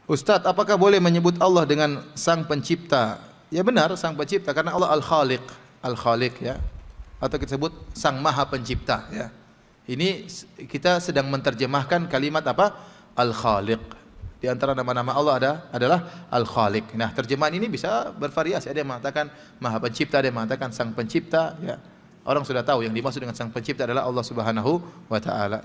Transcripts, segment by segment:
Ustadz, apakah boleh menyebut Allah dengan Sang Pencipta? Ya benar, Sang Pencipta karena Allah Al-Khaliq, Al-Khaliq ya. Atau kita sebut Sang Maha Pencipta ya. Ini kita sedang menerjemahkan kalimat apa? Al-Khaliq. Di antara nama-nama Allah adalah Al-Khaliq. Nah, terjemahan ini bisa bervariasi. Ada yang mengatakan Maha Pencipta, ada yang mengatakan Sang Pencipta ya. Orang sudah tahu yang dimaksud dengan Sang Pencipta adalah Allah Subhanahu wa taala.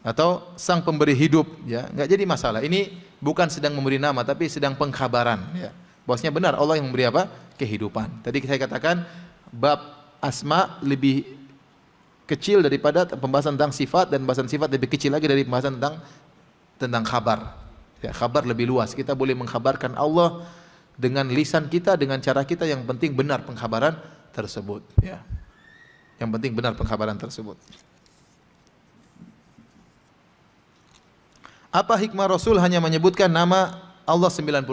Atau Sang Pemberi hidup ya, enggak jadi masalah. Ini bukan sedang memberi nama tapi sedang pengkhabaran ya. Bahwasanya benar Allah yang memberi apa? Kehidupan. Tadi saya katakan bab asma lebih kecil daripada pembahasan tentang sifat, dan pembahasan sifat lebih kecil lagi dari pembahasan tentang khabar. Ya, khabar lebih luas. Kita boleh mengkhabarkan Allah dengan lisan kita, dengan cara kita, yang penting benar pengkhabaran tersebut ya. Yang penting benar pengkhabaran tersebut. Apa hikmah Rasul hanya menyebutkan nama Allah 99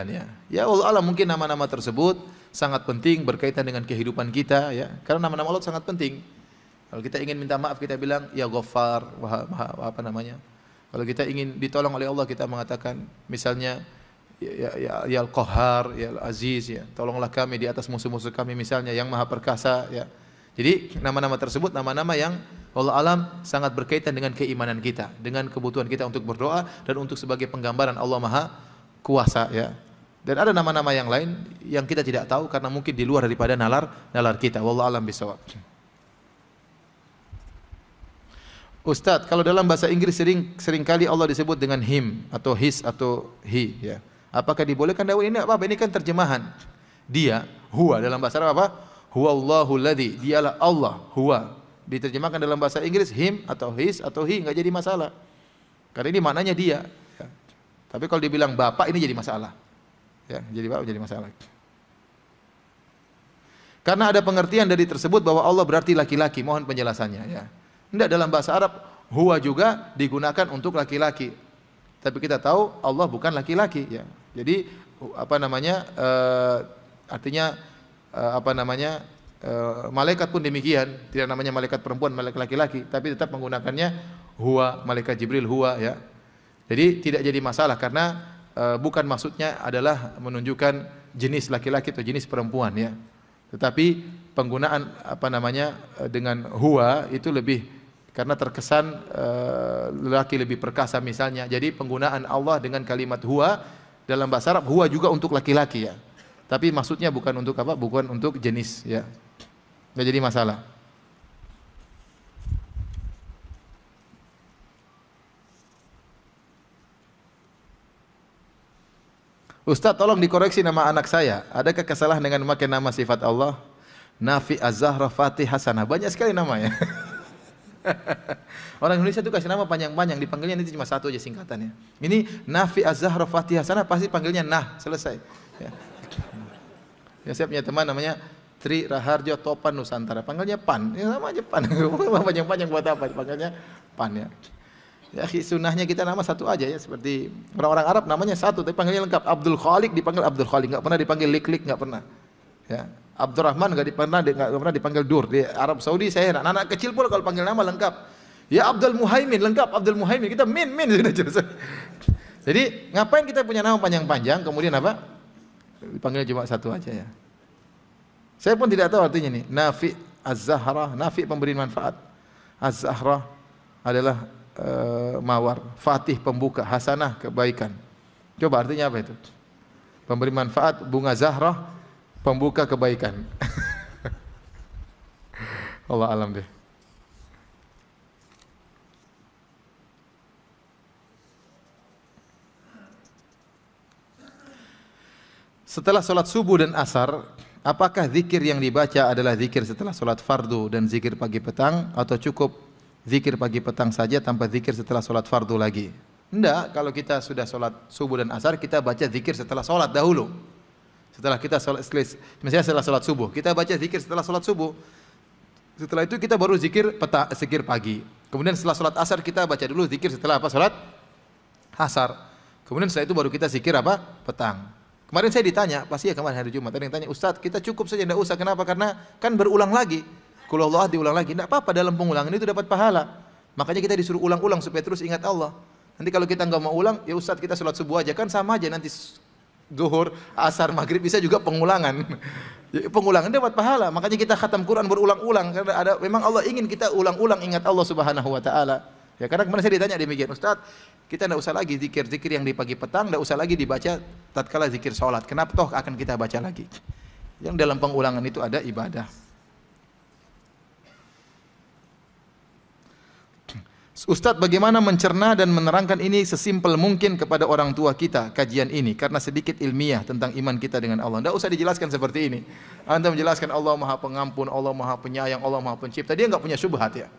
ya? Ya Allah alam, mungkin nama-nama tersebut sangat penting berkaitan dengan kehidupan kita ya. Karena nama-nama Allah sangat penting. Kalau kita ingin minta maaf kita bilang ya Ghaffar, apa namanya? Kalau kita ingin ditolong oleh Allah kita mengatakan misalnya ya Al-Qahhar, ya Al-Aziz ya. Tolonglah kami di atas musuh-musuh kami misalnya, yang Maha Perkasa ya. Jadi nama-nama tersebut nama-nama yang Allah alam sangat berkaitan dengan keimanan kita, dengan kebutuhan kita untuk berdoa dan untuk sebagai penggambaran Allah Maha Kuasa ya. Dan ada nama-nama yang lain yang kita tidak tahu karena mungkin di luar daripada nalar kita. Wallahu alam bisawab. Ustadz, kalau dalam bahasa Inggris sering kali Allah disebut dengan him atau his atau he ya. Apakah dibolehkan? Ini apa? Ini kan terjemahan. Dia, huwa dalam bahasa Arab apa? Huwa Allahul ladzi, dialah Allah, huwa. Diterjemahkan dalam bahasa Inggris him atau his atau he enggak jadi masalah. Karena ini maknanya dia. Ya. Tapi kalau dibilang bapak ini jadi masalah. Ya, jadi bapak jadi masalah. Karena ada pengertian dari tersebut bahwa Allah berarti laki-laki. Mohon penjelasannya ya. Enggak, dalam bahasa Arab huwa juga digunakan untuk laki-laki. Tapi kita tahu Allah bukan laki-laki ya. Jadi apa namanya? Artinya apa namanya? Malaikat pun demikian, tidak namanya malaikat perempuan, malaikat laki-laki, tapi tetap menggunakannya huwa, malaikat Jibril huwa ya. Jadi tidak jadi masalah karena bukan maksudnya adalah menunjukkan jenis laki-laki atau jenis perempuan ya. Tetapi penggunaan apa namanya dengan huwa itu lebih karena terkesan lelaki lebih perkasa misalnya. Jadi penggunaan Allah dengan kalimat huwa dalam bahasa Arab, huwa juga untuk laki-laki ya. Tapi maksudnya bukan untuk apa? Bukan untuk jenis ya. Nggak jadi masalah. Ustaz, tolong dikoreksi nama anak saya. Adakah kesalahan dengan memakai nama sifat Allah? Nafi, Az-Zahra, Fatih, Hasanah. Banyak sekali namanya. Orang Indonesia itu kasih nama panjang-panjang, dipanggilnya nanti cuma satu aja singkatannya. Ini Nafi, Az-Zahra, Fatih, Hasanah, pasti panggilnya Nah, selesai. Ya, saya punya teman namanya Tri Raharjo Topan Nusantara, panggilnya Pan, ya sama aja Pan. Panjang-panjang buat apa? Panggilnya Pan ya. Ya, sunnahnya kita nama satu aja ya, seperti orang-orang Arab namanya satu, tapi panggilnya lengkap. Abdul Khaliq dipanggil Abdul Khaliq, nggak pernah dipanggil Lik-Lik, nggak pernah. Ya, Abdurrahman nggak pernah dipanggil Dur. Di Arab Saudi saya heran, anak kecil pun kalau panggil nama lengkap. Ya Abdul Muhaimin lengkap, Abdul Muhaimin, kita Min sudah selesai. Jadi ngapain kita punya nama panjang-panjang, kemudian apa? Dipanggil cuma satu aja ya. Saya pun tidak tahu artinya nih. Nafi, Az-Zahra, Nafi pemberi manfaat. Az-Zahra adalah mawar. Fatih pembuka. Hasanah kebaikan. Coba artinya apa itu? Pemberi manfaat, bunga Zahra, pembuka kebaikan. Allah alam deh. Setelah sholat subuh dan asar, apakah zikir yang dibaca adalah zikir setelah sholat fardu dan zikir pagi petang, atau cukup zikir pagi petang saja tanpa zikir setelah sholat fardu lagi? Enggak, kalau kita sudah sholat subuh dan asar, kita baca zikir setelah sholat dahulu. Setelah kita sholat, misalnya setelah sholat subuh, kita baca zikir setelah sholat subuh. Setelah itu kita baru zikir pagi. Kemudian setelah sholat asar kita baca dulu zikir setelah apa? Sholat asar. Kemudian setelah itu baru kita zikir apa? Petang. Kemarin saya ditanya, pasti ya kemarin hari Jumat, ada yang tanya, Ustaz kita cukup saja, tidak usah, kenapa? Karena kan berulang lagi. Qul Allah diulang lagi, tidak apa-apa, dalam pengulangan itu dapat pahala. Makanya kita disuruh ulang-ulang supaya terus ingat Allah. Nanti kalau kita nggak mau ulang, ya Ustaz kita sholat subuh aja, kan sama aja nanti zuhur, asar, maghrib bisa juga pengulangan. Ya, pengulangan dapat pahala. Makanya kita khatam Quran berulang-ulang karena memang Allah ingin kita ulang-ulang ingat Allah Subhanahu wa taala. Ya, karena kemarin saya ditanya demikian, Ustaz, kita tidak usah lagi zikir-zikir yang di pagi petang, tidak usah lagi dibaca tatkala zikir salat. Kenapa toh akan kita baca lagi? Yang dalam pengulangan itu ada ibadah. Ustadz, bagaimana mencerna dan menerangkan ini sesimpel mungkin kepada orang tua kita kajian ini karena sedikit ilmiah tentang iman kita dengan Allah. Tidak usah dijelaskan seperti ini. Anda menjelaskan Allah Maha Pengampun, Allah Maha Penyayang, Allah Maha Pencipta. Dia enggak punya syubhat ya.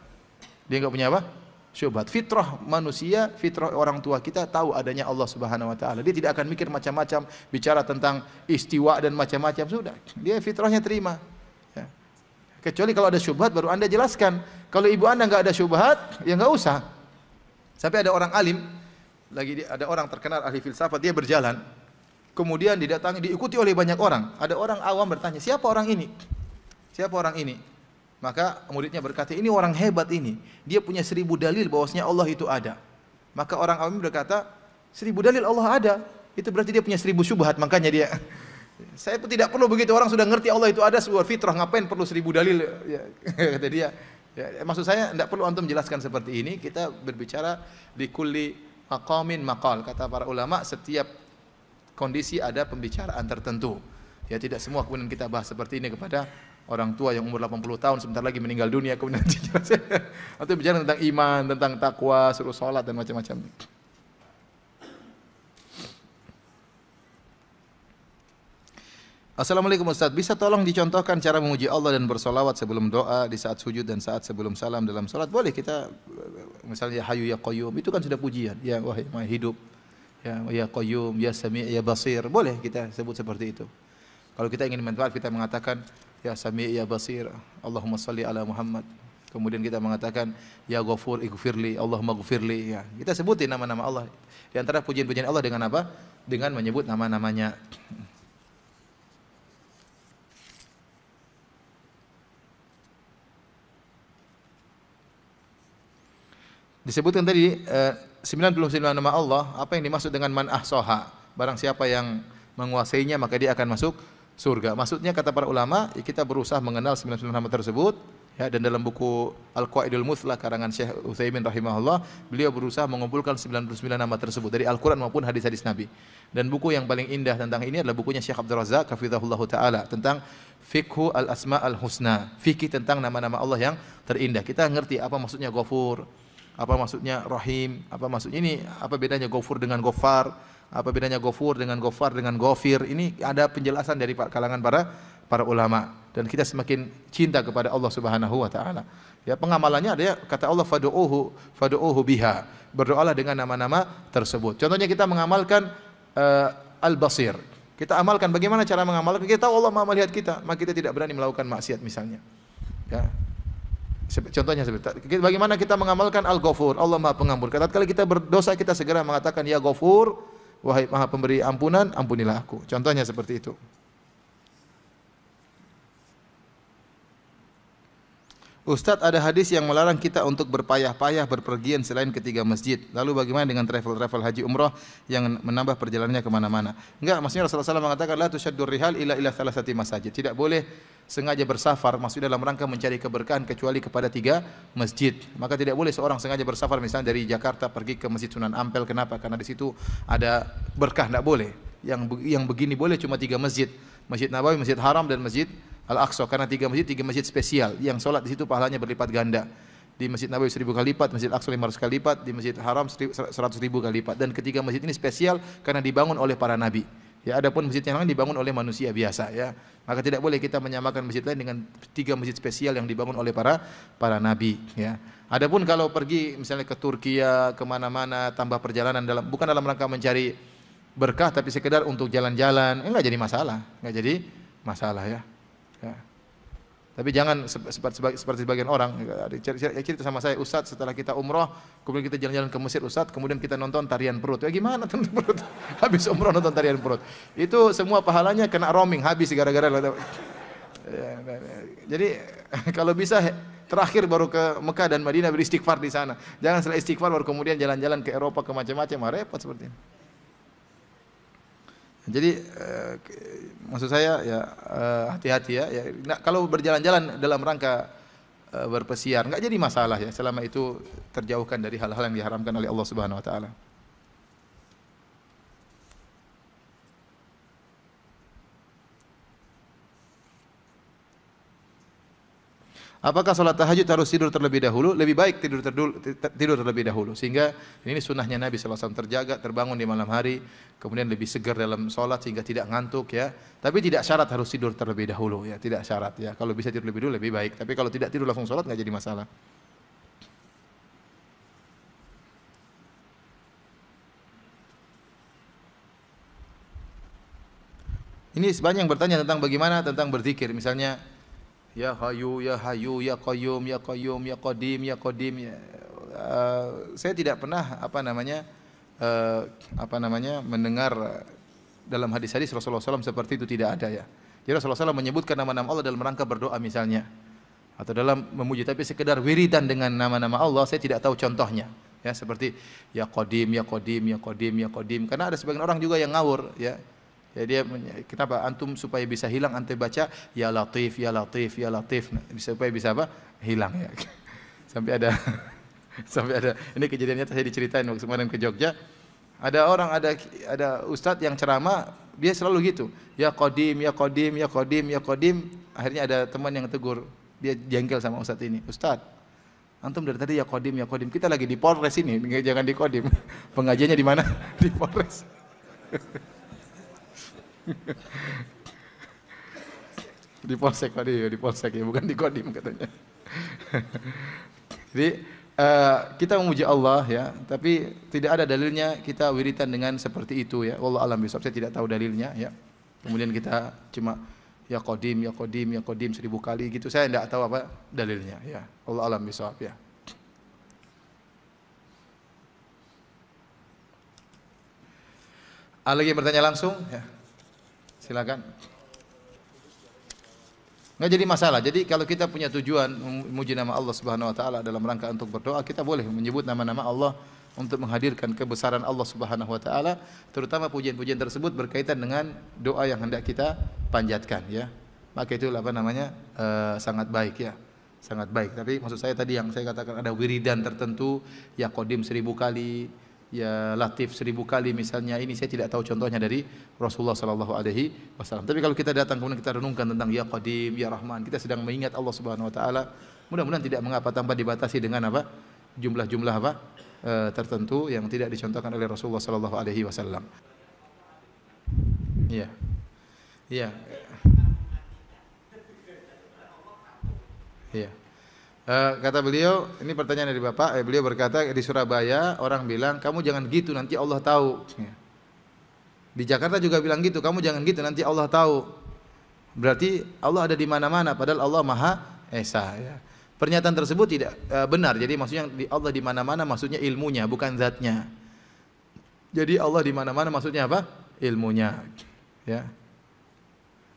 Dia enggak punya apa? Syubhat. Fitrah manusia, fitrah orang tua kita tahu adanya Allah Subhanahu wa taala. Dia tidak akan mikir macam-macam, bicara tentang istiwa dan macam-macam, sudah. Dia fitrahnya terima. Ya. Kecuali kalau ada syubhat baru Anda jelaskan. Kalau ibu Anda enggak ada syubhat, ya enggak usah. Sampai ada orang alim, ada orang terkenal ahli filsafat, dia berjalan. Kemudian diikuti oleh banyak orang. Ada orang awam bertanya, "Siapa orang ini?" "Siapa orang ini?" Maka muridnya berkata, "Ini orang hebat ini. Dia punya 1000 dalil bahwasanya Allah itu ada." Maka orang awam berkata, 1000 dalil Allah ada. Itu berarti dia punya 1000 syubhat, makanya dia. Saya pun tidak perlu begitu, orang sudah ngerti Allah itu ada sebuah fitrah, ngapain perlu 1000 dalil? Ya, kata dia. Ya, maksud saya tidak perlu antum jelaskan seperti ini. Kita berbicara di kulli maqamin maqal. Kata para ulama, setiap kondisi ada pembicaraan tertentu. Ya, tidak semua kemudian kita bahas seperti ini kepada orang tua yang umur 80 tahun sebentar lagi meninggal dunia kemudian dijelaskan. Atau bicara tentang iman, tentang takwa, suruh salat dan macam-macam. Assalamualaikum Ustaz, bisa tolong dicontohkan cara memuji Allah dan bersolawat sebelum doa, di saat sujud dan saat sebelum salam dalam salat? Boleh kita, misalnya ya Hayyu ya Qayyum, itu kan sudah pujian. Ya wahai Maha hidup, ya Qayyum, ya Sami' ya Basir, boleh kita sebut seperti itu. Kalau kita ingin manfaat, kita mengatakan ya Sami' ya Basir, Allahumma salli ala Muhammad. Kemudian kita mengatakan ya Ghafur ighfirli, Allahumma ghfirli. Ya, kita sebutin nama-nama Allah. Di antara pujian-pujian Allah dengan apa? Dengan menyebut nama-namanya. Disebutkan tadi 99 nama Allah. Apa yang dimaksud dengan man ahsaha? Barang siapa yang menguasainya maka dia akan masuk surga. Maksudnya kata para ulama, kita berusaha mengenal 99 nama tersebut. Ya, dan dalam buku Al-Qawaidul Muthlah karangan Syekh Utsaimin rahimahullah, beliau berusaha mengumpulkan 99 nama tersebut dari Al-Qur'an maupun hadis-hadis Nabi. Dan buku yang paling indah tentang ini adalah bukunya Syekh Abdul Razak hafizahullahu taala tentang Fiqhu al-Asma al-Husna, fikih tentang nama-nama Allah yang terindah. Kita ngerti apa maksudnya Ghafur, apa maksudnya Rahim, apa maksudnya ini, apa bedanya Ghafur dengan Ghaffar, apa bedanya Ghafur dengan Ghaffar dengan Ghafir. Ini ada penjelasan dari kalangan para ulama, dan kita semakin cinta kepada Allah Subhanahu wa taala. Ya, pengamalannya ada, kata Allah fad'uuhu biha. Berdoalah dengan nama-nama tersebut. Contohnya kita mengamalkan Al-Basir. Kita amalkan, bagaimana cara mengamalkan? Kita tahu Allah Maha melihat kita, maka kita tidak berani melakukan maksiat misalnya. Ya. Contohnya seperti bagaimana kita mengamalkan Al-Ghafur, Allah Maha Pengampun. Tatkala kita berdosa kita segera mengatakan ya Ghafur, wahai Maha Pemberi ampunan, ampunilah aku. Contohnya seperti itu. Ustadz, ada hadis yang melarang kita untuk berpayah-payah berpergian selain ketiga masjid. Lalu bagaimana dengan travel haji umrah yang menambah perjalanannya kemana-mana? Enggak, maksudnya Rasulullah SAW mengatakan la tusyaddur rihal ila thalathati masajid. Tidak boleh sengaja bersafar, maksudnya dalam rangka mencari keberkahan kecuali kepada 3 masjid. Maka tidak boleh seorang sengaja bersafar misalnya dari Jakarta pergi ke Masjid Sunan Ampel. Kenapa? Karena di situ ada berkah. Tidak boleh. Yang begini boleh cuma 3 masjid. Masjid Nabawi, Masjid Haram dan Masjid Al-Aqsa, karena 3 masjid spesial yang solat di situ pahalanya berlipat ganda. Di Masjid Nabawi 1000 kali lipat, Masjid Al-Aqsa 500 kali lipat, di Masjid Haram 100.000 kali lipat. Dan ketiga masjid ini spesial karena dibangun oleh para nabi. Ya, adapun masjid yang lain dibangun oleh manusia biasa, ya. Maka tidak boleh kita menyamakan masjid lain dengan 3 masjid spesial yang dibangun oleh para nabi, ya. Adapun kalau pergi misalnya ke Turkiya, kemana-mana, tambah perjalanan bukan dalam rangka mencari berkah, tapi sekedar untuk jalan-jalan, enggak jadi masalah, ya. Ya. Tapi jangan seperti sebagian orang cerita sama saya, Ustadz, setelah kita umroh kemudian kita jalan-jalan ke Mesir, Ustadz, kemudian kita nonton tarian perut. Ya gimana nonton perut? Habis umroh nonton tarian perut. Itu semua pahalanya kena roaming, habis gara-gara. Jadi kalau bisa Terakhir baru ke Mekah dan Madinah beristighfar di sana. Jangan setelah istighfar baru kemudian jalan-jalan ke Eropa ke macam-macam, repot seperti ini. Jadi maksud saya ya hati-hati ya. Nah, kalau berjalan-jalan dalam rangka berpesiar enggak jadi masalah ya selama itu terjauhkan dari hal-hal yang diharamkan oleh Allah Subhanahu wa taala. Apakah salat tahajud harus tidur terlebih dahulu? Lebih baik tidur terlebih dahulu. Sehingga ini sunnahnya Nabi SAW, terjaga, terbangun di malam hari, kemudian lebih segar dalam salat sehingga tidak ngantuk ya. Tapi tidak syarat harus tidur terlebih dahulu ya, tidak syarat ya. Kalau bisa tidur lebih dulu lebih baik. Tapi kalau tidak tidur langsung salat enggak jadi masalah. Ini banyak yang bertanya tentang bagaimana tentang berzikir, misalnya ya Hayyu, ya Hayyu, ya Qayyum, ya Qayyum, ya Qadim, ya Qadim. Ya. Saya tidak pernah mendengar dalam hadis-hadis Rasulullah SAW seperti itu, tidak ada ya. Jadi Rasulullah SAW menyebutkan nama-nama Allah dalam rangka berdoa misalnya, atau dalam memuji, tapi sekedar wiridan dengan nama-nama Allah saya tidak tahu contohnya. Ya seperti ya Qadim, ya Qadim, ya Qadim, ya Qadim. Karena ada sebagian orang juga yang ngawur ya. Ya dia kenapa antum supaya bisa hilang antum baca ya Latif, ya Latif, ya Latif, supaya bisa apa? Hilang ya. Sampai ada ini kejadiannya saya diceritain waktu kemarin ke Jogja. Ada ustadz yang ceramah, dia selalu gitu. Ya Qadim, ya Qadim, ya Qadim, ya Qadim. Akhirnya ada teman yang tegur. Dia jengkel sama ustadz ini. Ustadz, antum dari tadi ya Qadim, ya Qadim. Kita lagi di Polres ini, jangan di Qadim. Pengajiannya di mana? Di Polres. Di polsek tadi, di polsek ya, bukan di Kodim katanya. Jadi kita memuji Allah ya, tapi tidak ada dalilnya kita wiritan dengan seperti itu ya. Wallahu a'lam bishawab, saya tidak tahu dalilnya ya. Kemudian kita cuma ya Qadim, ya Qadim, ya Qadim 1000 kali gitu, saya tidak tahu apa dalilnya ya. Wallahu a'lam bishawab ya. Ada lagi yang bertanya langsung ya? Silakan. Enggak jadi masalah. Jadi kalau kita punya tujuan memuji nama Allah Subhanahu wa taala dalam rangka untuk berdoa, kita boleh menyebut nama-nama Allah untuk menghadirkan kebesaran Allah Subhanahu wa taala, terutama pujian-pujian tersebut berkaitan dengan doa yang hendak kita panjatkan ya. Maka itu sangat baik ya. Sangat baik. Tapi maksud saya tadi yang saya katakan ada wiridan tertentu, ya Qadim 1000 kali, ya Latif 1000 kali misalnya, ini saya tidak tahu contohnya dari Rasulullah sallallahu alaihi wasallam. Tapi kalau kita datang kemudian kita renungkan tentang ya Qadim, ya Rahman, kita sedang mengingat Allah Subhanahu wa taala, mudah-mudahan tidak mengapa tanpa dibatasi dengan jumlah-jumlah tertentu yang tidak dicontohkan oleh Rasulullah sallallahu alaihi wasallam. Iya. Iya. Iya. Kata beliau, ini pertanyaan dari Bapak, beliau berkata di Surabaya orang bilang kamu jangan gitu nanti Allah tahu. Di Jakarta juga bilang gitu, kamu jangan gitu nanti Allah tahu. Berarti Allah ada di mana-mana padahal Allah Maha Esa ya. Pernyataan tersebut tidak benar. Jadi maksudnya Allah di mana-mana maksudnya ilmunya bukan zatnya. Jadi Allah di mana-mana maksudnya apa? Ilmunya. Ya.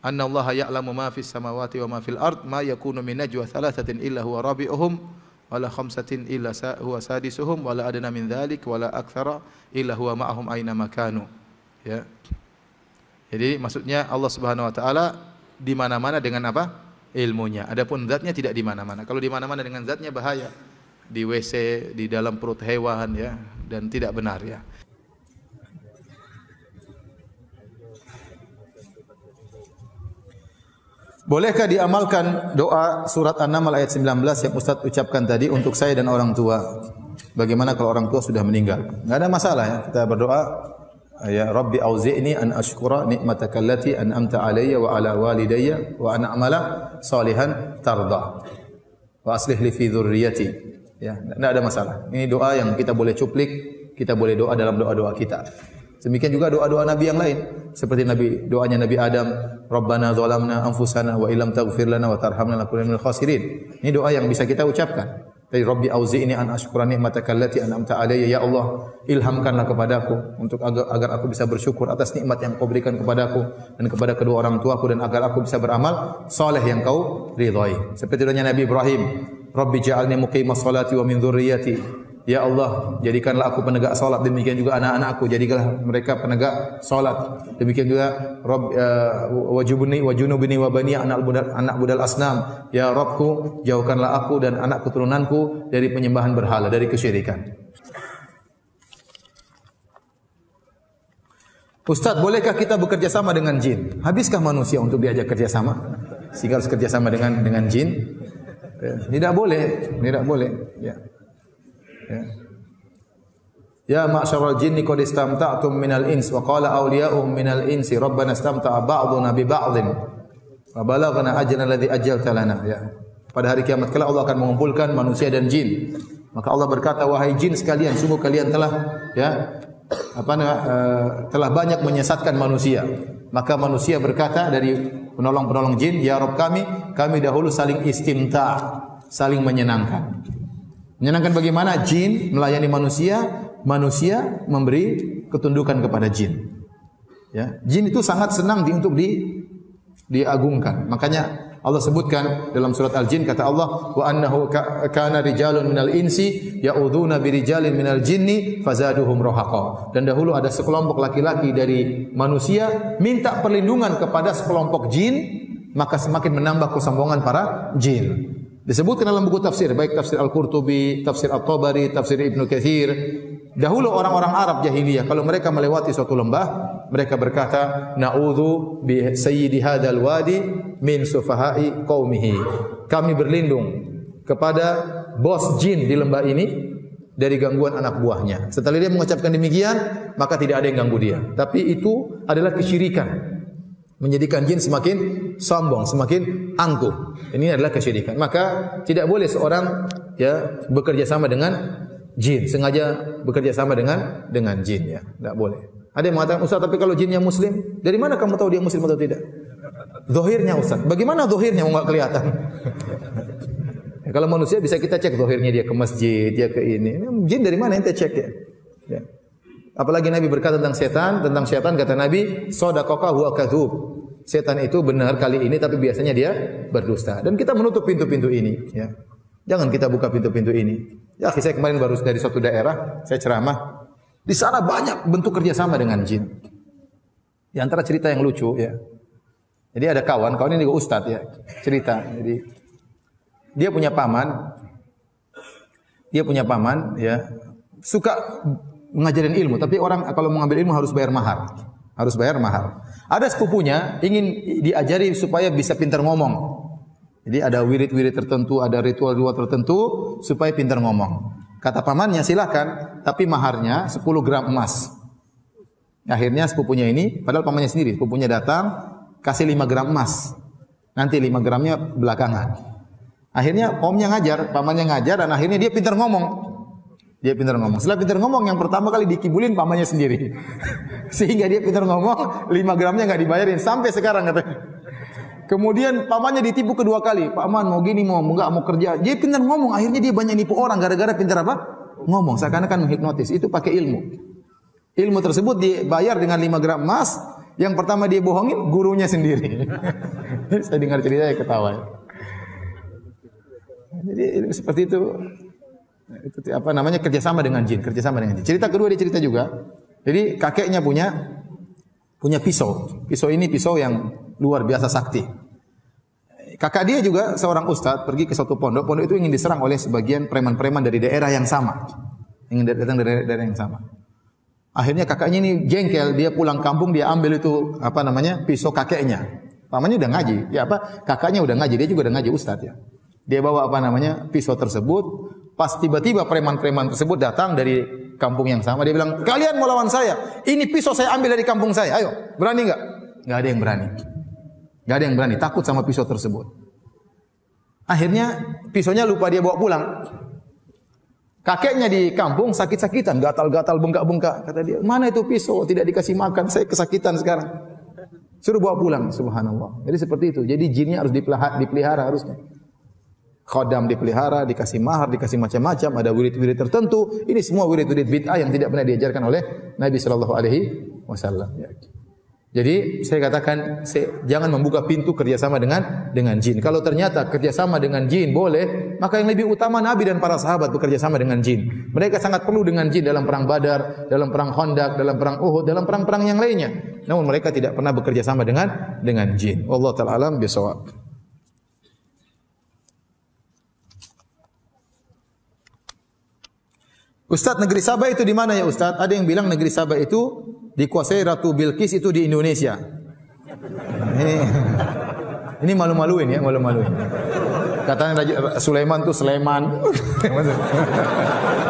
Anna Allah ya'lamu ma fis samawati wa ma fil ard ma yakunu min najwa thalathatin illa huwa rabi'uhum wa la khamsatin illa huwa sadisuhum wa la adna min dhalik wa la akthara illa huwa ma'ahum aina makanu. Ya. Jadi maksudnya Allah Subhanahu wa taala di mana-mana dengan apa? Ilmunya. Adapun zatnya tidak di mana-mana. Kalau di mana-mana dengan zatnya bahaya. Di WC, di dalam perut hewan ya, dan tidak benar ya. Bolehkah diamalkan doa surat An-Naml ayat 19 yang Ustaz ucapkan tadi untuk saya dan orang tua? Bagaimana kalau orang tua sudah meninggal? Enggak ada masalah ya. Kita berdoa, ya Rabbi auzi'ni an ashkura ni'mataka allati an'amta alayya wa ala walidayya wa an a'mala salihan tarda. Wa aslih li fi dzurriyyati. Ya, enggak ada masalah. Ini doa yang kita boleh cuplik, kita boleh doa dalam doa-doa kita. Demikian juga doa-doa Nabi yang lain, seperti doanya Nabi Adam, Rabbana zalamna anfusana wa illam taghfir lana wa tarhamna lanakunanna minal khasirin. Ini doa yang bisa kita ucapkan. Dari Rabbi auzi'ni an ashkura ni'mataka allati an'amta alayya, ya Allah, ilhamkanlah kepadaku untuk agar aku bisa bersyukur atas nikmat yang Kau berikan kepadaku dan kepada kedua orang tuaku, dan agar aku bisa beramal saleh yang Kau ridhai. Seperti doanya Nabi Ibrahim, Rabbi ja'alni muqimas salati wa min dzurriyyati. Ya Allah, jadikanlah aku penegak salat, demikian juga anak-anakku, jadikanlah mereka penegak salat. Demikian juga Rabb wajubni wa junubni wa bani anak budal asnam. Ya Rabbku, jauhkanlah aku dan anak keturunanku dari penyembahan berhala, dari kesyirikan. Ustaz, bolehkah kita bekerja sama dengan jin? Habiskah manusia untuk diajak kerja sama? Sehingga harus kerja sama dengan jin? Tidak boleh, tidak boleh. Ya. Ya ma'syaral jinni qad istamta'tum minal ins wa qala awliya'uhum minal insi rabbana istamta'a ba'duna bi ba'dhin wa balaghana ajrana alladhi ajjalta lana. Ya. Pada hari kiamat kelak Allah akan mengumpulkan manusia dan jin. Maka Allah berkata, wahai jin sekalian, sungguh kalian telah telah banyak menyesatkan manusia. Maka manusia berkata dari penolong-penolong jin, ya Rabb kami dahulu saling istimta', saling menyenangkan. Menyenangkan bagaimana? Jin melayani manusia, manusia memberi ketundukan kepada jin. Ya, jin itu sangat senang untuk diagungkan. Makanya Allah sebutkan dalam surat Al-Jin, kata Allah, wa annahu kana rijalun minal insi ya'udzuuna birijalin minal jinni fazaduhum rahaqa. Dan dahulu ada sekelompok laki-laki dari manusia minta perlindungan kepada sekelompok jin, maka semakin menambah kesombongan para jin. Disebutkan dalam buku tafsir, baik tafsir Al-Qurtubi, tafsir At-Tabari, tafsir Ibnu Katsir. Dahulu orang-orang Arab jahiliyah kalau mereka melewati suatu lembah, mereka berkata, na'udzu bi sayyidi hadzal wadi min sufahai qaumihi. Kami berlindung kepada bos jin di lembah ini dari gangguan anak buahnya. Setelah dia mengucapkan demikian, maka tidak ada yang ganggu dia. Tapi itu adalah kesyirikan. Menjadikan jin semakin sombong, semakin angkuh. Ini adalah kesyirikan. Maka tidak boleh seorang bekerja sama dengan jin, sengaja bekerja sama dengan jin, ya. Tidak boleh. Ada yang mengatakan, Ustaz, tapi kalau jinnya muslim, dari mana kamu tahu dia muslim atau tidak? Zahirnya, Ustaz. Bagaimana zahirnya enggak kelihatan? Ya, kalau manusia bisa kita cek zahirnya, dia ke masjid, dia ke ini. Jin dari mana ente cek ya? Ya. Apalagi Nabi berkata tentang setan kata Nabi, sadaqaka huwa kadzub. Setan itu benar kali ini tapi biasanya dia berdusta. Dan kita menutup pintu-pintu ini, ya. Jangan kita buka pintu-pintu ini. Ya, saya kemarin baru dari suatu daerah, saya ceramah. Di sana banyak bentuk kerjasama dengan jin. Di antara cerita yang lucu, ya. Jadi ada kawan ini juga ustadz, ya. Cerita. Jadi dia punya paman, ya. Suka mengajarin ilmu, tapi orang kalau mengambil ilmu harus bayar mahar. Ada sepupunya ingin diajari supaya bisa pintar ngomong. Jadi ada wirid-wirid tertentu, ada ritual-ritual tertentu supaya pintar ngomong. Kata pamannya, silakan, tapi maharnya 10 gram emas. Akhirnya sepupunya ini, padahal pamannya sendiri, sepupunya datang, kasih 5 gram emas. Nanti 5 gramnya belakangan. Akhirnya omnya ngajar, pamannya ngajar, dan akhirnya dia pintar ngomong. Setelah pintar ngomong, yang pertama kali dikibulin pamannya sendiri. Sehingga dia pintar ngomong, 5 gramnya nggak dibayarin sampai sekarang katanya. Kemudian pamannya ditipu kedua kali. Paman mau gini, mau kerja. Dia pintar ngomong, akhirnya dia banyak nipu orang gara-gara pintar apa? Ngomong. Seakan-akan menghipnotis. Itu pakai ilmu. Ilmu tersebut dibayar dengan 5 gram emas. Yang pertama dia bohongin gurunya sendiri. Saya dengar cerita saya ketawa. Jadi seperti itu. Itu kerjasama dengan jin. Cerita kedua dia cerita juga. Jadi kakeknya punya pisau. Pisau ini pisau yang luar biasa sakti. Kakak dia juga seorang ustadz pergi ke suatu pondok. Pondok itu ingin diserang oleh sebagian preman-preman dari daerah yang sama. Ingin datang dari daerah yang sama. Akhirnya kakaknya ini jengkel, dia pulang kampung, dia ambil itu pisau kakeknya. Pamannya udah ngaji. Kakaknya udah ngaji, dia juga udah ngaji ustadz, ya. Dia bawa pisau tersebut. Pas tiba-tiba preman-preman tersebut datang dari kampung yang sama, dia bilang, kalian mau lawan saya? Ini pisau saya ambil dari kampung saya. Ayo, berani enggak? Enggak ada yang berani. Takut sama pisau tersebut. Akhirnya pisaunya lupa dia bawa pulang. Kakeknya di kampung sakit-sakitan, gatal-gatal, bengkak-bengkak. Kata dia, mana itu pisau? Tidak dikasih makan, saya kesakitan sekarang. Suruh bawa pulang, subhanallah. Jadi seperti itu. Jadi jinnya harus dipelihara harusnya. Khodam dipelihara, dikasih mahar, dikasih macam-macam, ada wirid-wirid tertentu. Ini semua wirid-wirid bid'ah yang tidak pernah diajarkan oleh Nabi sallallahu alaihi wasallam. Jadi saya katakan jangan membuka pintu kerjasama dengan jin. Kalau ternyata kerjasama dengan jin boleh, maka yang lebih utama Nabi dan para sahabat bekerja sama dengan jin. Mereka sangat perlu dengan jin dalam perang Badar, dalam perang Khandaq, dalam perang Uhud, dalam perang-perang yang lainnya. Namun mereka tidak pernah bekerja sama dengan jin. Wallahu ta'ala alam bisawab. Ustaz, negeri Sabah itu di mana ya Ustaz? Ada yang bilang negeri Sabah itu dikuasai Ratu Bilqis itu di Indonesia. Ini malu-maluin ya, malu-maluin. Katanya Raja Sulaiman tuh Sleman.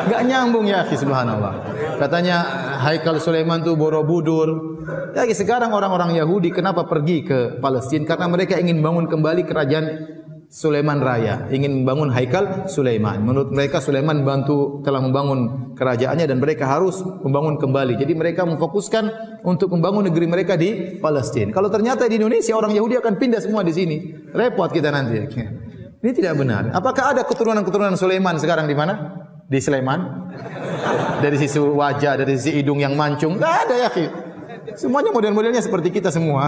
Enggak nyambung ya, subhanallah. Katanya Haikal Sulaiman tuh Borobudur. Ya, sekarang orang-orang Yahudi kenapa pergi ke Palestina? Karena mereka ingin bangun kembali kerajaan Sulaiman Raya, ingin membangun Haikal Sulaiman. Menurut mereka Sulaiman telah membangun kerajaannya dan mereka harus membangun kembali. Jadi mereka memfokuskan untuk membangun negeri mereka di Palestina. Kalau ternyata di Indonesia orang Yahudi akan pindah semua di sini, repot kita nanti. Ini tidak benar. Apakah ada keturunan-keturunan Sulaiman sekarang di mana? Di Sleman? Dari sisi wajah, dari sisi hidung yang mancung, enggak ada ya. Semuanya model-modelnya seperti kita semua.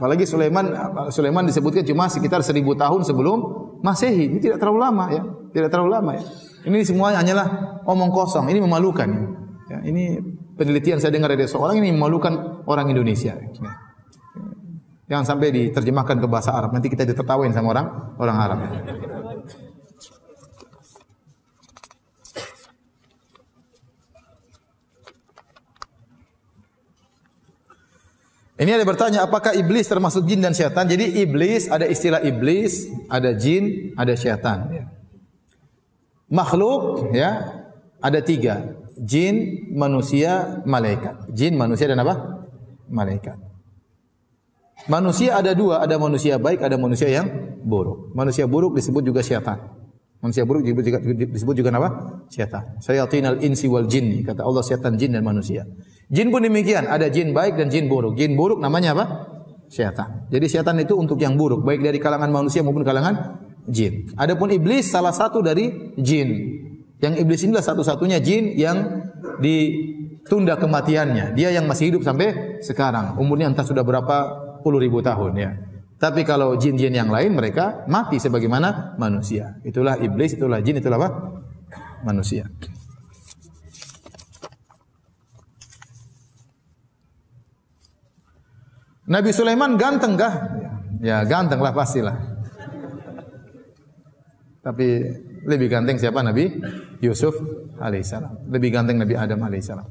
Apalagi Sulaiman disebutkan cuma sekitar 1000 tahun sebelum Masehi. Ini tidak terlalu lama ya. Tidak terlalu lama ya. Ini semua hanyalah omong kosong. Ini memalukan. Ya, ini penelitian saya dengar dari seorang, ini memalukan orang Indonesia. Ya. Jangan sampai diterjemahkan ke bahasa Arab. Nanti kita ditertawain sama orang Arab. Ini ada bertanya, apakah iblis termasuk jin dan syaitan? Jadi iblis, ada istilah iblis, ada jin, ada syaitan. Makhluk, ya, ada 3. Jin, manusia, malaikat. Jin, manusia dan apa? Malaikat. Manusia ada 2, ada manusia baik, ada manusia yang buruk. Manusia buruk disebut juga syaitan. Manusia buruk disebut juga apa? Syaitan. Syayatinal insi wal jinni, kata Allah, syaitan, jin dan manusia. Jin pun demikian, ada jin baik dan jin buruk. Jin buruk namanya apa? Syaitan. Jadi syaitan itu untuk yang buruk, baik dari kalangan manusia maupun kalangan jin. Adapun iblis salah satu dari jin. Yang iblis inilah satu-satunya jin yang ditunda kematiannya. Dia yang masih hidup sampai sekarang. Umurnya entah sudah berapa puluh ribu tahun ya. Tapi kalau jin-jin yang lain mereka mati sebagaimana manusia. Itulah iblis, itulah jin, itulah apa? Manusia. Nabi Sulaiman ganteng kah? Ya ganteng lah pastilah. Tapi lebih ganteng siapa? Nabi Yusuf alaihissalam. Lebih ganteng Nabi Adam alaihissalam.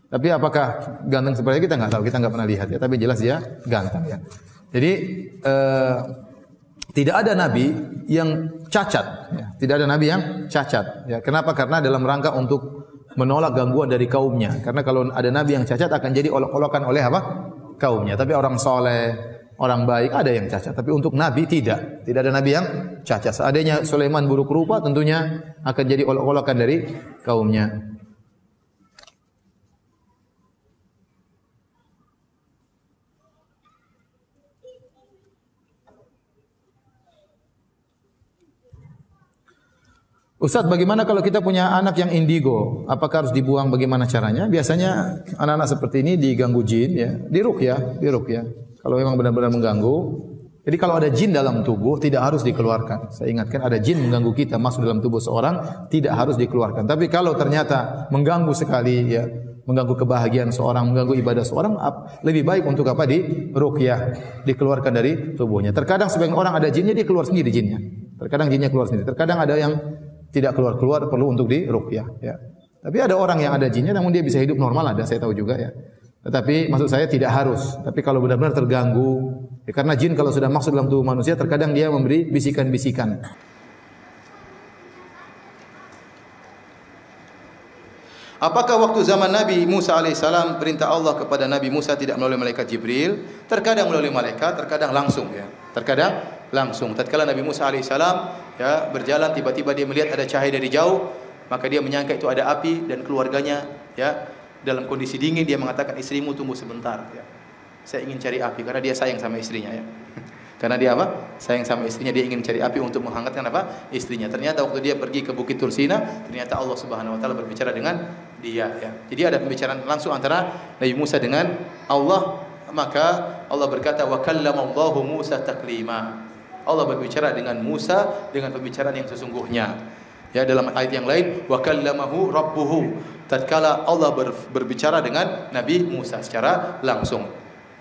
Tapi apakah ganteng seperti kita nggak tahu, kita nggak pernah lihat ya. Tapi jelas dia ganteng ya. Jadi tidak ada nabi yang cacat. Ya. Tidak ada nabi yang cacat. Ya. Kenapa? Karena dalam rangka untuk menolak gangguan dari kaumnya. Karena kalau ada nabi yang cacat akan jadi olok-olokan oleh apa? Kaumnya. Tapi orang soleh, orang baik ada yang cacat. Tapi untuk nabi tidak. Tidak ada nabi yang cacat. Seandainya Sulaiman buruk rupa tentunya akan jadi olok-olokan dari kaumnya. Ustaz, bagaimana kalau kita punya anak yang indigo? Apakah harus dibuang? Bagaimana caranya? Biasanya anak-anak seperti ini diganggu jin, ya, diruqyah. Kalau memang benar-benar mengganggu. Jadi kalau ada jin dalam tubuh tidak harus dikeluarkan. Saya ingatkan, ada jin mengganggu kita masuk dalam tubuh seorang tidak harus dikeluarkan. Tapi kalau ternyata mengganggu sekali, ya, mengganggu kebahagiaan seorang, mengganggu ibadah seorang, lebih baik untuk apa? Diruqyah, dikeluarkan dari tubuhnya. Terkadang sebagian orang ada jinnya, dia keluar sendiri jinnya. Terkadang jinnya keluar sendiri. Terkadang ada yang tidak keluar perlu untuk diruqyah ya. Tapi ada orang yang ada jinnya namun dia bisa hidup normal, ada, saya tahu juga ya. Tetapi maksud saya tidak harus. Tapi kalau benar-benar terganggu ya, karena jin kalau sudah masuk dalam tubuh manusia terkadang dia memberi bisikan-bisikan. Apakah waktu zaman Nabi Musa alaihissalam perintah Allah kepada Nabi Musa tidak melalui malaikat Jibril? Terkadang melalui malaikat, terkadang langsung ya. Terkadang langsung. Tatkala Nabi Musa alaihissalam ya berjalan, tiba-tiba dia melihat ada cahaya dari jauh, maka dia menyangka itu ada api dan keluarganya ya dalam kondisi dingin. Dia mengatakan, istrimu tunggu sebentar ya. Saya ingin cari api karena dia sayang sama istrinya ya. Karena dia apa? Sayang sama istrinya, dia ingin cari api untuk menghangatkan apa? Istrinya. Ternyata waktu dia pergi ke Bukit Tursina, ternyata Allah Subhanahu wa taala berbicara dengan dia ya. Jadi ada pembicaraan langsung antara Nabi Musa dengan Allah, maka Allah berkata wa kallamallahu Musa taklima. Allah berbicara dengan Musa dengan pembicaraan yang sesungguhnya. Ya, dalam ayat yang lain wa kallamahu rabbuhu. Tatkala Allah berbicara dengan Nabi Musa secara langsung.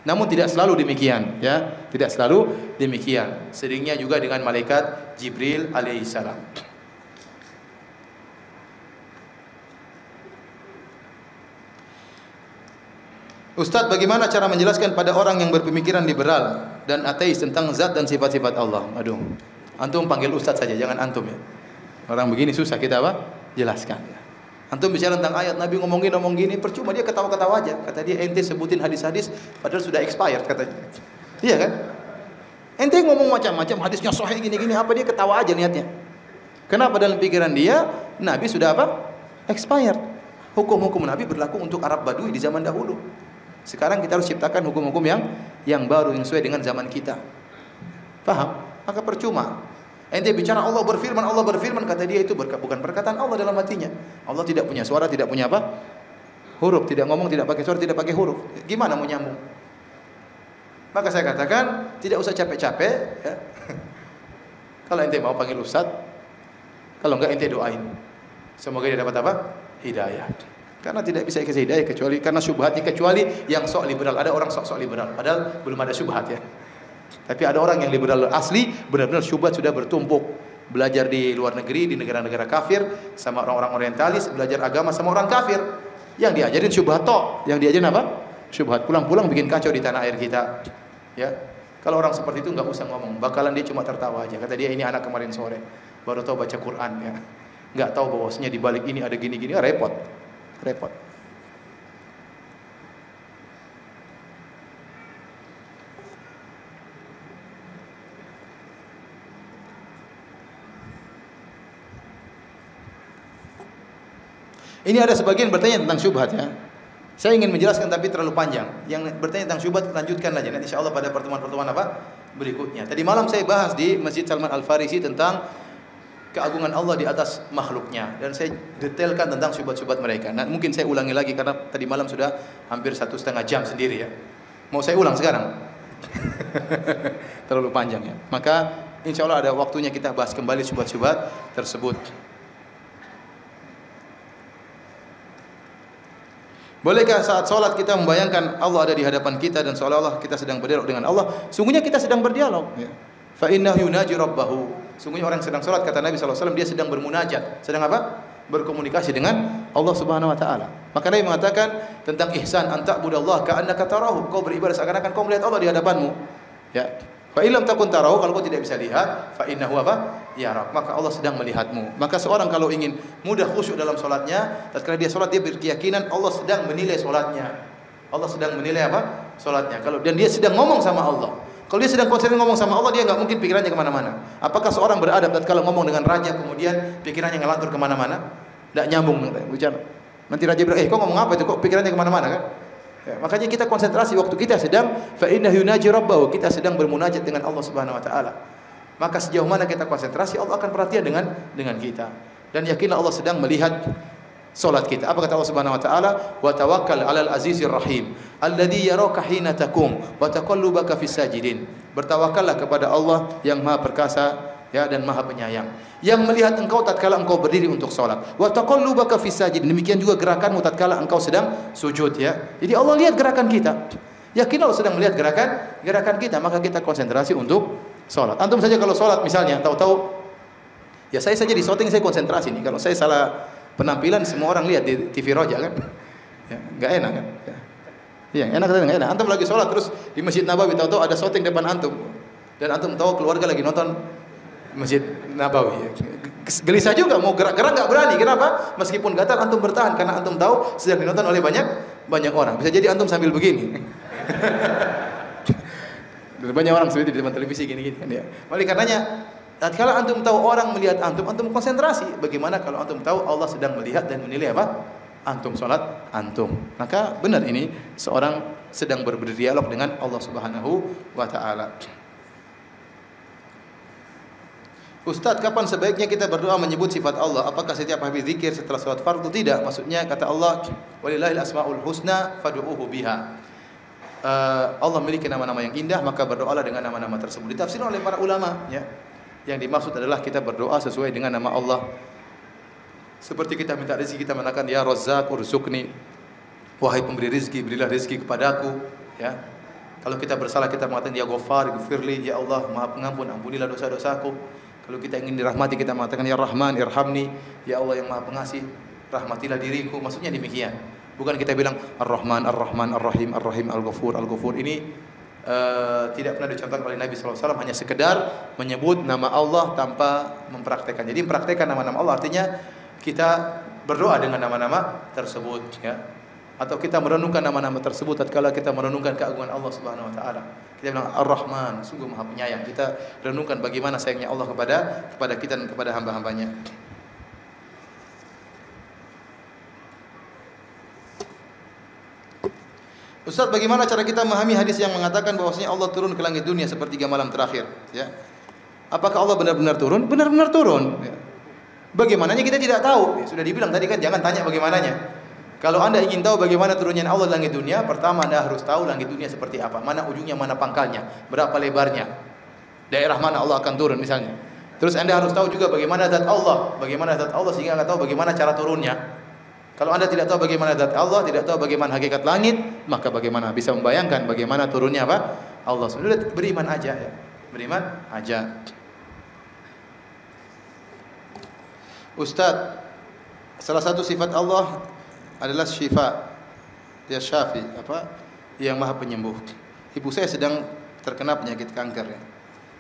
Namun tidak selalu demikian ya, tidak selalu demikian. Seringnya juga dengan malaikat Jibril alaihissalam. Ustaz, bagaimana cara menjelaskan pada orang yang berpemikiran liberal dan ateis tentang zat dan sifat-sifat Allah? Aduh, antum panggil Ustaz saja, jangan antum ya. Orang begini susah kita apa? Jelaskan. Antum bicara tentang ayat Nabi ngomong gini, percuma dia ketawa-ketawa aja. Kata dia ente sebutin hadis-hadis padahal sudah expired katanya. Iya kan? Ente ngomong macam-macam hadisnya sahih gini-gini, apa dia ketawa aja niatnya. Kenapa dalam pikiran dia Nabi sudah apa? Expired. Hukum-hukum Nabi berlaku untuk Arab Badui di zaman dahulu. Sekarang kita harus ciptakan hukum-hukum yang baru yang sesuai dengan zaman kita. Paham? Maka percuma. Ente bicara Allah berfirman kata dia itu bukan perkataan Allah dalam hatinya. Allah tidak punya suara, tidak punya apa? Huruf, tidak ngomong, tidak pakai suara, tidak pakai huruf. Gimana mau nyambung? Maka saya katakan tidak usah capek-capek ya. Kalau ente mau panggil ustaz, kalau enggak ente doain. Semoga dia dapat apa? Hidayah. Karena tidak bisa kasih hidayah kecuali karena syubhatnya, kecuali yang sok liberal. Ada orang sok liberal padahal belum ada syubhat ya. Tapi ada orang yang liberal asli, benar-benar syubhat sudah bertumpuk. Belajar di luar negeri, di negara-negara kafir sama orang-orang orientalis, belajar agama sama orang kafir. Yang diajarin syubhat tok, yang diajarin apa? Syubhat. Pulang-pulang bikin kacau di tanah air kita. Ya. Kalau orang seperti itu enggak usah ngomong, bakalan dia cuma tertawa aja. Kata dia ini anak kemarin sore baru tahu baca Quran ya. Enggak tahu bahwasanya di balik ini ada gini-gini, repot. Ini ada sebagian bertanya tentang syubhat ya. Saya ingin menjelaskan tapi terlalu panjang. Yang bertanya tentang syubhat lanjutkan aja nanti insyaallah pada pertemuan-pertemuan apa? Berikutnya. Tadi malam saya bahas di Masjid Salman Al Farisi tentang keagungan Allah di atas makhluknya dan saya detailkan tentang syubhat-syubhat mereka. Nah, mungkin saya ulangi lagi karena tadi malam sudah hampir 1,5 jam sendiri ya. Mau saya ulang sekarang? Terlalu panjang ya. Maka insya Allah ada waktunya kita bahas kembali syubhat-syubhat tersebut. Bolehkah saat sholat kita membayangkan Allah ada di hadapan kita dan seolah-olah kita sedang berdialog dengan Allah? Sungguhnya kita sedang berdialog. Ya. Fa innahu yunaji rabbahu. Sungguhnya orang sedang sholat kata Nabi SAW dia sedang bermunajat. Sedang apa? Berkomunikasi dengan Allah Subhanahu Wa Taala. Maka Nabi mengatakan tentang ihsan anta'budallaha ka'annaka tarahu. Kau beribadah seakan-akan kau melihat Allah di hadapanmu. Ya. Fa illam takun tarahu, kalau kau tidak bisa lihat, fa innahu apa? Yarak. Maka Allah sedang melihatmu. Maka seorang kalau ingin mudah khusyuk dalam salatnya, tatkala dia salat dia berkeyakinan Allah sedang menilai salatnya. Allah sedang menilai apa? Salatnya. Kalau dan dia sedang ngomong sama Allah. Kalau dia sedang konsen ngomong sama Allah, dia enggak mungkin pikirannya kemana-mana. Apakah seorang beradab tatkala ngomong dengan raja kemudian pikirannya ngelantur kemana-mana? Tidak nyambung bicara. Nanti raja bilang, kau ngomong apa itu? Kok pikirannya kemana-mana kan? Ya, makanya kita konsentrasi waktu kita sedang fa innahu yunaji rabbahu, kita sedang bermunajat dengan Allah Subhanahu Wa Taala. Maka sejauh mana kita konsentrasi, Allah akan perhatian dengan kita. Dan yakinlah Allah sedang melihat salat kita. Apa kata Allah Subhanahu Wa Taala? Wa tawakkal 'alal azizir rahim alladzi yaraka hina taqum wa taqallubaka fis sajidin. Bertawakallah kepada Allah yang Maha Perkasa ya dan Maha Penyayang, yang melihat engkau tatkala engkau berdiri untuk salat. Wa taqallubaka fis sajidin. Demikian juga gerakanmu tatkala engkau sedang sujud ya. Jadi Allah lihat gerakan kita. Yakin Allah sedang melihat gerakan kita, maka kita konsentrasi untuk salat. Antum saja kalau salat misalnya tahu-tahu ya saya saja di shooting saya konsentrasi nih. Kalau saya salah penampilan semua orang lihat di TV Roja kan. Ya, enggak enak kan? Ya. Iya, enak atau enggak enak? Antum lagi salat terus di Masjid Nabawi tahu-tahu ada shooting depan antum. Dan antum tahu keluarga lagi nonton Masjid Nabawi. Gelisah juga mau gerak-gerak enggak berani. Kenapa? Meskipun gatal antum bertahan karena antum tahu sedang ditonton oleh banyak orang. Bisa jadi antum sambil begini. Banyak orang seperti di depan televisi gini-gini kan ya. Oleh karenanya tatkala antum tahu orang melihat antum konsentrasi. Bagaimana kalau antum tahu Allah sedang melihat dan menilai apa? Antum salat antum. Maka benar ini seorang sedang berdialog dengan Allah Subhanahu Wa Taala. Ustaz, kapan sebaiknya kita berdoa menyebut sifat Allah? Apakah setiap habis zikir setelah salat fardu? Tidak. Maksudnya kata Allah, "Walillahil asmaul husna fad'uuhu biha." Allah memiliki nama-nama yang indah, maka berdoalah dengan nama-nama tersebut. Ditafsirkan oleh para ulama, ya. Yang dimaksud adalah kita berdoa sesuai dengan nama Allah. Seperti kita minta rezeki, kita mengatakan ya Razzaq urzuqni. Wahai pemberi rezeki, berilah rezeki kepadaku, ya. Kalau kita bersalah kita mengatakan ya Ghaffar, ighfirli, ya Allah Maha Pengampun, ampunilah dosa-dosaku. Kalau kita ingin dirahmati kita mengatakan ya Rahman irhamni, ya Allah yang Maha Pengasih, rahmatilah diriku. Maksudnya demikian. Bukan kita bilang Ar-Rahman, Ar-Rahman, Ar-Rahim, Ar-Rahim, Al-Ghafur, Al-Ghafur. Ini tidak pernah dicontohkan oleh Nabi SAW, hanya sekedar menyebut nama Allah tanpa mempraktekkan. Jadi mempraktekkan nama-nama Allah artinya kita berdoa dengan nama-nama tersebut, ya. Atau kita merenungkan nama-nama tersebut tatkala kita merenungkan keagungan Allah Subhanahu wa taala. Kita bilang Ar-Rahman, sungguh Maha Penyayang. Kita renungkan bagaimana sayangnya Allah kepada kita dan kepada hamba-hambanya. Ustaz, bagaimana cara kita memahami hadis yang mengatakan bahwasanya Allah turun ke langit dunia sepertiga malam terakhir, ya? Apakah Allah benar-benar turun? Benar-benar turun, ya. Bagaimananya kita tidak tahu. Ya, sudah dibilang tadi kan jangan tanya bagaimananya. Kalau Anda ingin tahu bagaimana turunnya Allah langit dunia, pertama Anda harus tahu langit dunia seperti apa, mana ujungnya, mana pangkalnya, berapa lebarnya, daerah mana Allah akan turun misalnya. Terus Anda harus tahu juga bagaimana zat Allah sehingga Anda tahu bagaimana cara turunnya. Kalau Anda tidak tahu bagaimana zat Allah, tidak tahu bagaimana hakikat langit, maka bagaimana bisa membayangkan bagaimana turunnya apa? Allah. Sudah beriman aja, ya. Beriman aja. Ustaz, salah satu sifat Allah adalah syifa, ya Syafi, yang Maha Penyembuh. Ibu saya sedang terkena penyakit kanker, ya.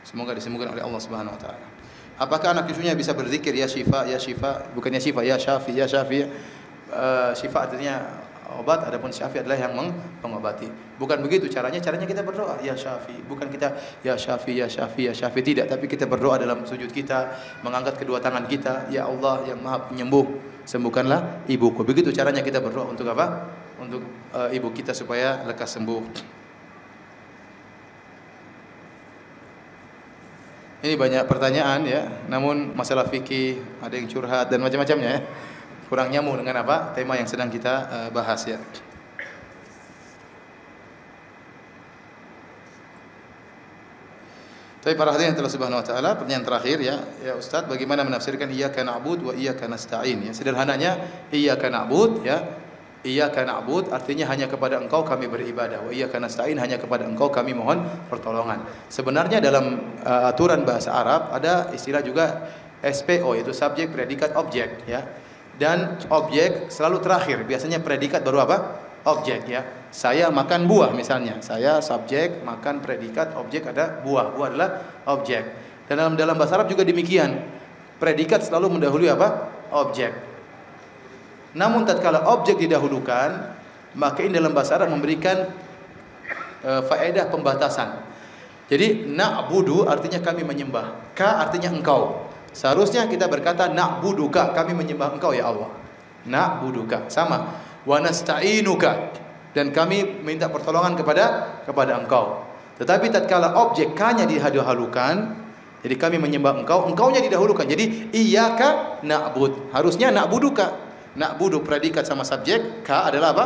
Semoga disembuhkan oleh Allah Subhanahu wa taala. Apakah anak cucunya bisa berzikir ya Syifa, ya Syifa, bukannya Syifa, ya Syafi, ya Syafi. Syifa artinya obat, adapun Syafi adalah yang mengobati. Bukan begitu caranya kita berdoa ya Syafi, bukan kita ya Syafi, ya Syafi, ya Syafi, tidak, tapi kita berdoa dalam sujud kita, mengangkat kedua tangan kita, ya Allah yang Maha Penyembuh, sembuhkanlah ibuku. Begitu caranya kita berdoa untuk apa? Untuk ibu kita supaya lekas sembuh. Ini banyak pertanyaan, ya, namun masalah fikih, ada yang curhat dan macam-macamnya, ya. Kurang nyambung dengan apa? Tema yang sedang kita bahas, ya. Tapi para hadirin yang telah Subhanahu wa taala, pertanyaan terakhir, ya. Ya Ustaz, bagaimana menafsirkan iyyaka na'budu wa iyyaka nasta'in, ya. Sederhananya iyyaka na'bud, ya. Iyyaka na'bud artinya hanya kepada Engkau kami beribadah. Wa iyyaka nasta'in hanya kepada Engkau kami mohon pertolongan. Sebenarnya dalam aturan bahasa Arab ada istilah juga SPO, yaitu subjek, predikat, objek, ya. Dan objek selalu terakhir. Biasanya predikat baru apa? Objek, ya. Saya makan buah misalnya. Saya subjek, makan predikat, objek ada buah. Buah adalah objek. Dan dalam bahasa Arab juga demikian. Predikat selalu mendahului apa? Objek. Namun tatkala objek didahulukan, maka ini dalam bahasa Arab memberikan faedah pembatasan. Jadi na'budu artinya kami menyembah. Ka artinya engkau. Seharusnya kita berkata na'buduka, kami menyembah engkau ya Allah. Na'buduka, sama. Wa nasta'inuka, dan kami minta pertolongan kepada engkau. Tetapi tatkala objek ka-nya didahulukan, jadi kami menyembah engkau, engkau-nya didahulukan. Jadi iyyaka na'bud. Harusnya na'buduka. Na'budu predikat sama subjek, ka adalah apa?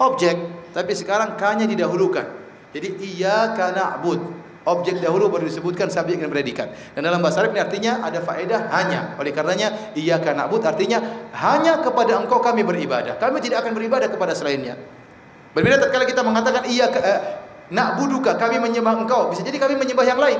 Objek. Tapi sekarang ka-nya didahulukan. Jadi iyyaka na'bud. Objek dahulu baru disebutkan subjek dan predikat. Dan dalam bahasa Arab ini artinya ada faedah hanya. Oleh karenanya iyyaka na'bud artinya hanya kepada engkau kami beribadah. Kami tidak akan beribadah kepada selainnya. Berbeda tatkala kita mengatakan iyyaka na'buduka, kami menyembah engkau. Bisa jadi kami menyembah yang lain.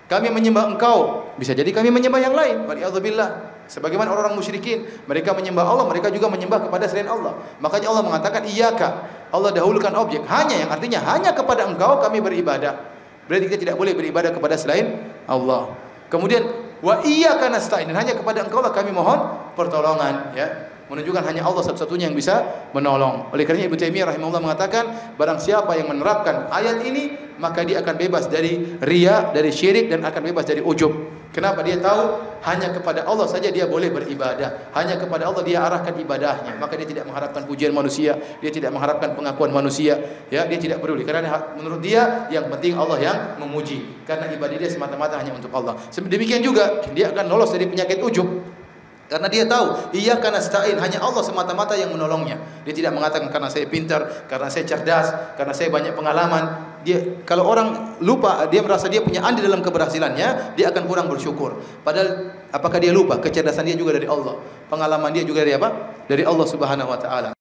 Kami menyembah engkau, bisa jadi kami menyembah yang lain. Waliyadzubillah. Sebagaimana orang-orang musyrikin, mereka menyembah Allah, mereka juga menyembah kepada selain Allah. Makanya Allah mengatakan iyyaka. Allah dahulukan objek hanya, yang artinya hanya kepada engkau kami beribadah. Berarti kita tidak boleh beribadah kepada selain Allah. Kemudian wa iyyaka nasta'in, hanya kepada engkau lah kami mohon pertolongan, ya. Menunjukkan hanya Allah satu-satunya yang bisa menolong. Oleh karena Ibnu Taimiyah rahimahullah mengatakan, barang siapa yang menerapkan ayat ini, maka dia akan bebas dari riya, dari syirik, dan akan bebas dari ujub. Kenapa? Dia tahu hanya kepada Allah saja dia boleh beribadah, hanya kepada Allah dia arahkan ibadahnya, maka dia tidak mengharapkan pujian manusia, dia tidak mengharapkan pengakuan manusia, ya, dia tidak peduli, karena menurut dia yang penting Allah yang memuji, karena ibadah dia semata-mata hanya untuk Allah. Demikian juga dia akan lolos dari penyakit ujub, karena dia tahu iyyaka nasta'in, hanya Allah semata-mata yang menolongnya. Dia tidak mengatakan karena saya pintar, karena saya cerdas, karena saya banyak pengalaman. Kalau orang lupa, dia merasa dia punya andil dalam keberhasilannya, dia akan kurang bersyukur. Padahal apakah dia lupa? Kecerdasan dia juga dari Allah, pengalaman dia juga dari apa? Dari Allah Subhanahu wa taala.